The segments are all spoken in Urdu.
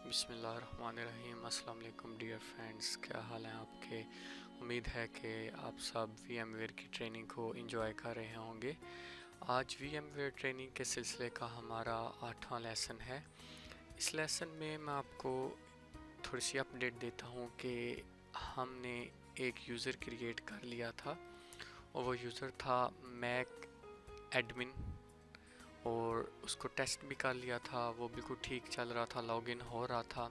بسم اللہ الرحمن الرحیم۔ السلام علیکم ڈیئر فرینڈز، کیا حال ہیں آپ کے؟ امید ہے کہ آپ سب وی ایم ویئر کی ٹریننگ کو انجوائے کر رہے ہوں گے۔ آج وی ایم ویئر ٹریننگ کے سلسلے کا ہمارا 8واں لیسن ہے۔ اس لیسن میں آپ کو تھوڑی سی اپڈیٹ دیتا ہوں کہ ہم نے ایک یوزر کریٹ کر لیا تھا اور وہ یوزر تھا میک ایڈمن، اور اس کو ٹیسٹ بھی کر لیا تھا، وہ بالکل ٹھیک چل رہا تھا، لاگ ان ہو رہا تھا۔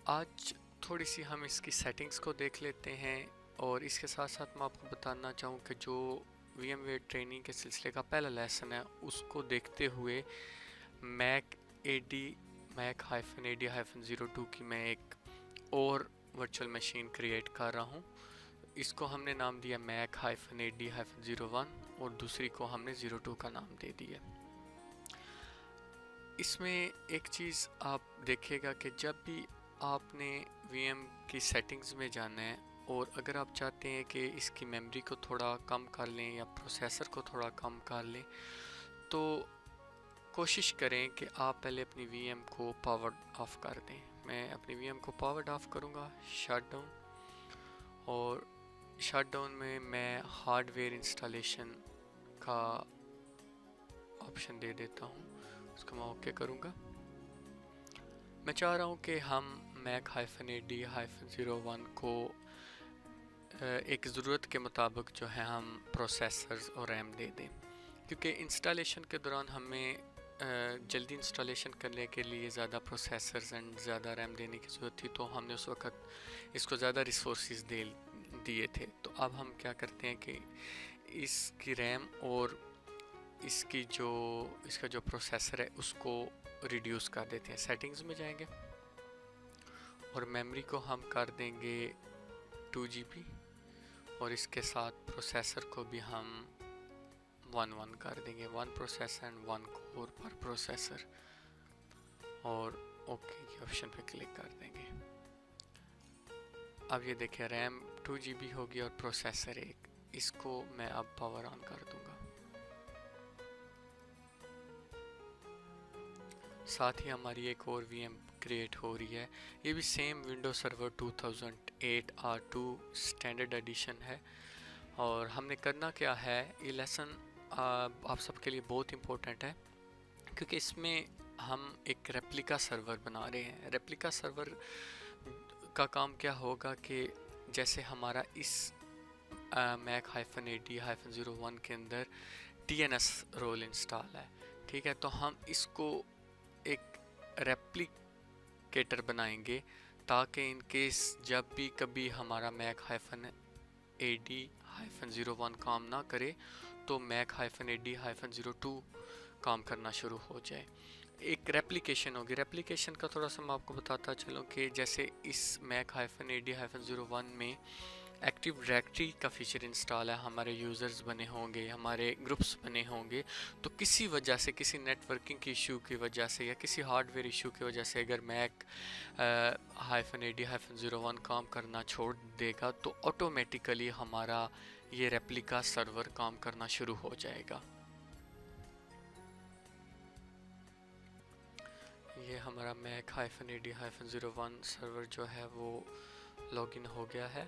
آج تھوڑی سی ہم اس کی سیٹنگز کو دیکھ لیتے ہیں، اور اس کے ساتھ ساتھ میں آپ کو بتانا چاہوں کہ جو وی ایم ویئر ٹریننگ کے سلسلے کا پہلا لیسن ہے اس کو دیکھتے ہوئے میک -AD-02 کی میں ایک اور ورچوئل مشین کریٹ کر رہا ہوں۔ اس کو ہم نے نام دیا میک-AD-01 اور دوسری کو ہم نے 02 کا نام دے دیا۔ اس میں ایک چیز آپ دیکھے گا کہ جب بھی آپ نے وی ایم کی سیٹنگز میں جانا ہے، اور اگر آپ چاہتے ہیں کہ اس کی میموری کو تھوڑا کم کر لیں یا پروسیسر کو تھوڑا کم کر لیں، تو کوشش کریں کہ آپ پہلے اپنی وی ایم کو پاور آف کر دیں۔ میں اپنی وی ایم کو پاور آف کروں گا، شٹ ڈاؤن، اور شٹ ڈاؤن میں ہارڈ ویئر انسٹالیشن کا آپشن دے دیتا ہوں، اس کو میں اوکے کروں گا۔ میں چاہ رہا ہوں کہ ہم میک-AD-01 کو ایک ضرورت کے مطابق جو ہے ہم پروسیسرز اور ریم دے دیں، کیونکہ انسٹالیشن کے دوران ہمیں جلدی انسٹالیشن کرنے کے لیے زیادہ پروسیسرز اینڈ زیادہ ریم دینے کی ضرورت تھی، تو ہم نے اس وقت اس کو زیادہ ریسورسز دیے تھے۔ تو اب ہم کیا کرتے ہیں کہ اس کی ریم اور اس کا جو پروسیسر ہے اس کو ریڈیوس کر دیتے ہیں۔ سیٹنگز میں جائیں گے اور میموری کو ہم کر دیں گے 2 GB، اور اس کے ساتھ پروسیسر کو بھی ہم 1 کر دیں گے، 1 پروسیسر اینڈ 1 کور پر پروسیسر، اور اوکے کے آپشن پہ کلک کر دیں گے۔ اب یہ دیکھیں ریم 2 GB ہوگی اور پروسیسر 1، اس کو میں اب پاور آن کر دوں گا۔ ساتھ ہی ہماری ایک اور وی ایم کریٹ ہو رہی ہے، یہ بھی سیم ونڈو سرور 2008 R2 اسٹینڈرڈ ایڈیشن ہے۔ اور ہم نے کرنا کیا ہے، یہ لیسن آپ سب کے لیے بہت امپورٹنٹ ہے، کیونکہ اس میں ہم ایک ریپلیکا سرور بنا رہے ہیں۔ ریپلیکا سرور کا کام کیا ہوگا کہ جیسے ہمارا اس میک-AD-01 کے اندر TNS رول انسٹال ہے، ٹھیک ہے، تو ہم اس کو ایک ریپلیکیٹر بنائیں گے تاکہ ان کیس جب بھی کبھی ہمارا میک-AD-01 کام نہ کرے تو میک-AD-02 کام کرنا شروع ہو جائے۔ ایک ریپلیکیشن ہوگی۔ ریپلیکیشن کا تھوڑا سا میں آپ کو بتاتا چلوں کہ جیسے اس میک-AD-01 میں ایکٹیو ڈائریکٹری کا فیچر انسٹال ہے، ہمارے یوزرز بنے ہوں گے، ہمارے گروپس بنے ہوں گے، تو کسی وجہ سے، کسی نیٹ ورکنگ کی ایشو کی وجہ سے یا کسی ہارڈ ویئر ایشو کی وجہ سے اگر میک-AD-01 کام کرنا چھوڑ دے گا تو آٹومیٹیکلی ہمارا یہ ریپلیکا سرور کام کرنا شروع ہو جائے گا۔ یہ ہمارا میک-AD-01 سرور جو ہے وہ لاگ ان ہو گیا ہے۔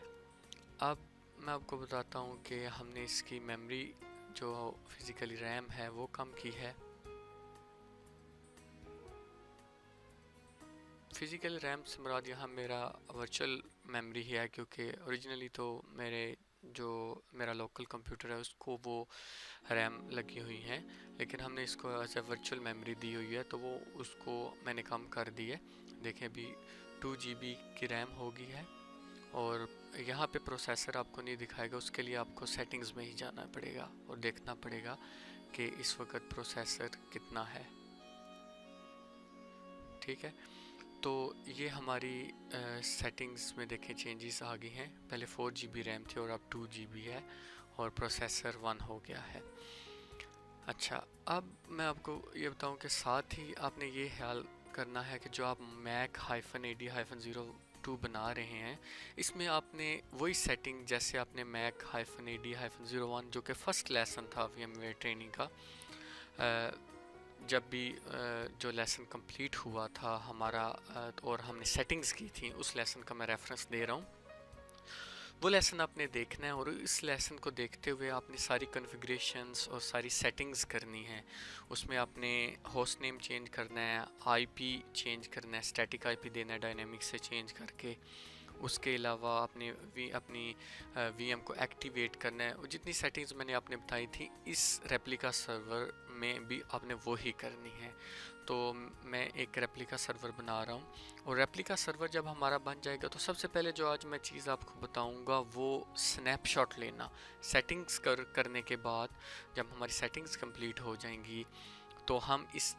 اب میں آپ کو بتاتا ہوں کہ ہم نے اس کی میموری جو فزیکلی ریم ہے وہ کم کی ہے۔ فزیکل ریم سے مراد یہاں میرا ورچوئل میموری ہی ہے، کیونکہ اوریجنلی تو میرا لوکل کمپیوٹر ہے اس کو وہ ریم لگی ہوئی ہیں، لیکن ہم نے اس کو ایز اے ورچوئل میموری دی ہوئی ہے، تو وہ اس کو میں نے کم کر دی ہے۔ دیکھیں ابھی 2 GB کی ریم ہوگی ہے، اور یہاں پہ پروسیسر آپ کو نہیں دکھائے گا، اس کے لیے آپ کو سیٹنگز میں ہی جانا پڑے گا اور دیکھنا پڑے گا کہ اس وقت پروسیسر کتنا ہے، ٹھیک ہے۔ تو یہ ہماری سیٹنگز میں دیکھیں چینجز آ گئی ہیں، پہلے 4 GB ریم تھی اور اب 2 GB ہے، اور پروسیسر 1 ہو گیا ہے۔ اچھا، اب میں آپ کو یہ بتاؤں کہ ساتھ ہی آپ نے یہ خیال کرنا ہے کہ جو آپ میک-AD-02 بنا رہے ہیں، اس میں آپ نے وہی سیٹنگ جیسے آپ نے میک-AD-01 جو کہ فرسٹ لیسن تھا وی ایم ویئر ٹریننگ کا، جب بھی جو لیسن کمپلیٹ ہوا تھا ہمارا اور ہم نے سیٹنگز کی تھیں، اس لیسن کا میں ریفرنس دے رہا ہوں. وہ لیسن آپ نے دیکھنا ہے اور اس لیسن کو دیکھتے ہوئے آپ نے ساری کنفیگریشنز اور ساری سیٹنگز کرنی ہیں. اس میں آپ نے ہوسٹ نیم چینج کرنا ہے، آئی پی چینج کرنا ہے، اسٹیٹک آئی پی دینا ہے ڈائنامک سے چینج کر کے. اس کے علاوہ آپ نے اپنی وی ایم کو ایکٹیویٹ کرنا ہے. اور جتنی سیٹنگز میں نے آپ نے بتائی تھی اس ریپلیکا سرور میں بھی آپ نے وہی کرنی ہے. تو میں ایک ریپلیکا سرور بنا رہا ہوں، اور ریپلیکا سرور جب ہمارا بن جائے گا تو سب سے پہلے جو آج میں چیز آپ کو بتاؤں گا وہ سنیپ شاٹ لینا. سیٹنگز کرنے کے بعد جب ہماری سیٹنگز کمپلیٹ ہو جائیں گی تو ہم اس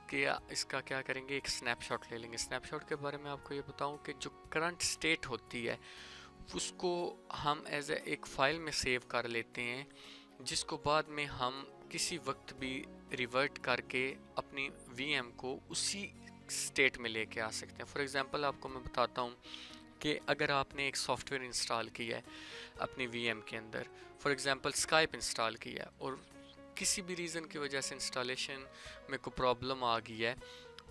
کا کیا کریں گے، ایک سنیپ شاٹ لے لیں گے. سنیپ شاٹ کے بارے میں آپ کو یہ بتاؤں کہ جو کرنٹ سٹیٹ ہوتی ہے اس کو ہم ایز اے ایک فائل میں سیو کر لیتے ہیں، جس کو بعد میں ہم کسی وقت بھی ریورٹ کر کے اپنی وی ایم کو اسی سٹیٹ میں لے کے آ سکتے ہیں. فار ایگزامپل آپ کو میں بتاتا ہوں کہ اگر آپ نے ایک سافٹ ویئر انسٹال کیا ہے اپنی وی ایم کے اندر، فار ایگزامپل اسکائپ انسٹال کیا ہے، اور کسی بھی ریزن کی وجہ سے انسٹالیشن میں کوئی پرابلم آ گئی ہے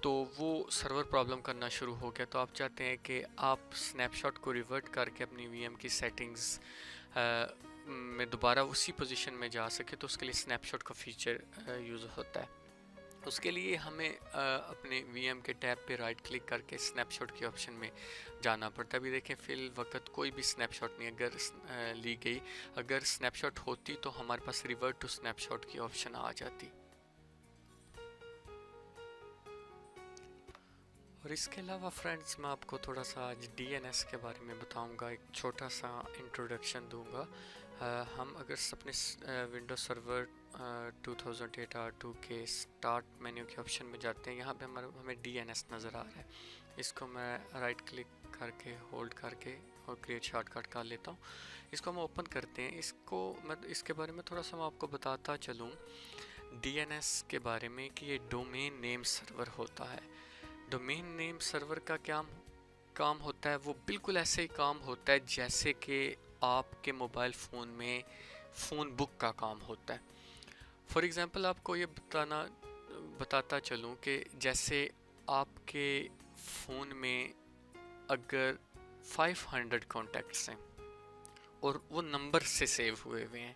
تو وہ سرور پرابلم کرنا شروع ہو گیا، تو آپ چاہتے ہیں کہ آپ سنیپ شاٹ کو ریورٹ کر کے اپنی وی ایم کی سیٹنگز میں دوبارہ اسی پوزیشن میں جا سکے، تو اس کے لیے سنیپ شاٹ کا فیچر یوز ہوتا ہے. اس کے لیے ہمیں اپنے وی ایم کے ٹیب پہ رائٹ کلک کر کے سنیپ شاٹ کی آپشن میں جانا پڑتا ہے. ابھی دیکھیں فی الوقت کوئی بھی سنیپ شاٹ نہیں اگر لی گئی، اگر سنیپ شاٹ ہوتی تو ہمارے پاس ریورٹ ٹو سنیپ شاٹ کی آپشن آ جاتی. اور اس کے علاوہ فرینڈز میں آپ کو تھوڑا سا آج ڈی این ایس کے بارے میں بتاؤں گا، ایک چھوٹا سا انٹروڈکشن دوں گا. ہم اگر اپنے ونڈوز سرور 2008 R2 کے سٹارٹ مینیو کے آپشن میں جاتے ہیں، یہاں پہ ہمیں ڈی این ایس نظر آ رہا ہے. اس کو میں رائٹ کلک کر کے ہولڈ کر کے اور کریٹ شارٹ کٹ کر لیتا ہوں. اس کو ہم اوپن کرتے ہیں. اس کے بارے میں تھوڑا سا میں آپ کو بتاتا چلوں ڈی این ایس کے بارے میں کہ یہ ڈومین نیم سرور ہوتا ہے. ڈومین نیم سرور کا کیا کام ہوتا ہے؟ وہ بالکل ایسے ہی کام ہوتا ہے جیسے کہ آپ کے موبائل فون میں فون بک کا کام ہوتا ہے. فار ایگزامپل آپ کو یہ بتاتا چلوں کہ جیسے آپ کے فون میں اگر 500 کانٹیکٹس ہیں اور وہ نمبر سے سیو ہوئے ہیں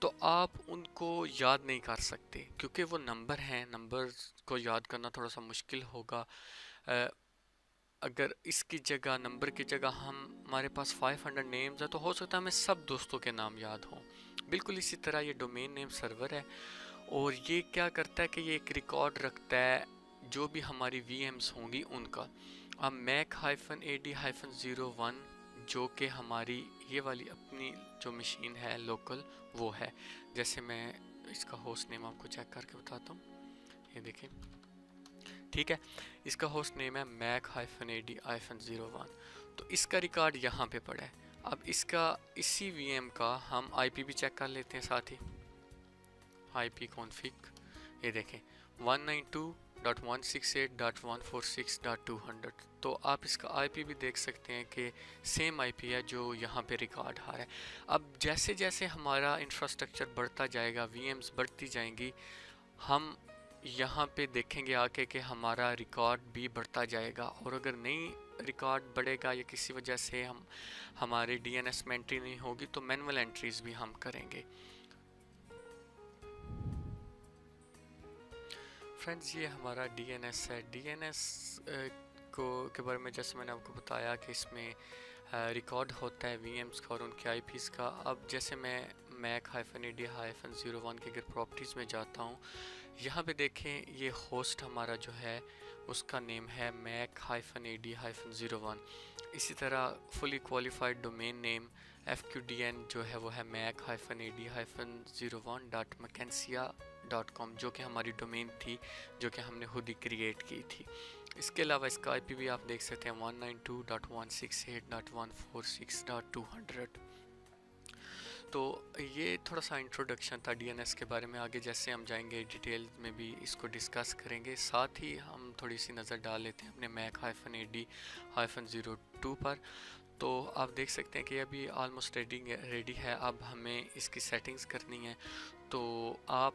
تو آپ ان کو یاد نہیں کر سکتے کیونکہ وہ نمبر ہیں. نمبر کو یاد کرنا تھوڑا سا مشکل ہوگا. اگر اس کی جگہ نمبر کی جگہ ہمارے پاس 500 نیمز ہیں تو ہو سکتا ہے ہمیں سب دوستوں کے نام یاد ہوں. بالکل اسی طرح یہ ڈومین نیم سرور ہے، اور یہ کیا کرتا ہے کہ یہ ایک ریکارڈ رکھتا ہے جو بھی ہماری وی ایمز ہوں گی ان کا. اب mac-ad-01 جو کہ ہماری یہ والی اپنی جو مشین ہے لوکل وہ ہے. جیسے میں اس کا ہوسٹ نیم آپ کو چیک کر کے بتاتا ہوں. یہ دیکھیں، ٹھیک ہے، اس کا ہوسٹ نیم ہے mac-ad-01. تو اس کا ریکارڈ یہاں پہ پڑا ہے. اب اسی وی ایم کا ہم آئی پی بھی چیک کر لیتے ہیں ساتھ ہی. آئی پی کانفگ، یہ دیکھیں 192.168.146.200. تو آپ اس کا آئی پی بھی دیکھ سکتے ہیں کہ سیم آئی پی ہے جو یہاں پہ ریکارڈ آ رہا ہے. اب جیسے جیسے ہمارا انفراسٹرکچر بڑھتا جائے گا، وی ایمز بڑھتی جائیں گی، ہم یہاں پہ دیکھیں گے آ کے کہ ہمارا ریکارڈ بھی بڑھتا جائے گا. اور اگر نہیں ریکارڈ بڑھے گا یا کسی وجہ سے ہمارے ڈی این ایس میں انٹری نہیں ہوگی تو مینول انٹریز بھی ہم کریں گے. فرینڈز یہ ہمارا ڈی این ایس ہے. ڈی این ایس کے بارے میں جیسے میں نے آپ کو بتایا کہ اس میں ریکارڈ ہوتا ہے وی ایمز کا اور ان کے آئی پیز کا. اب جیسے میں mac-ad-01 کے اگر پراپرٹیز میں جاتا ہوں، یہاں پہ دیکھیں یہ ہوسٹ ہمارا جو ہے اس کا نیم ہے mac-ad-01. اسی طرح fully qualified domain name FQDN جو ہے وہ ہے mac-ad-01.macensia.com جو کہ ہماری ڈومین تھی جو کہ ہم نے خود ہی کریٹ کی تھی. اس کے علاوہ اس کا آئی پی بھی آپ دیکھ سکتے ہیں 192.168.146.200. تو یہ تھوڑا سا انٹروڈکشن تھا ڈی این ایس کے بارے میں. آگے جیسے ہم جائیں گے ڈیٹیل میں بھی اس کو ڈسکس کریں گے. ساتھ ہی ہم تھوڑی سی نظر ڈال لیتے ہیں اپنے mac-ad-02 پر. تو آپ دیکھ سکتے ہیں کہ ابھی آلموسٹ ریڈی ہے. اب ہمیں اس کی سیٹنگز کرنی ہے. تو آپ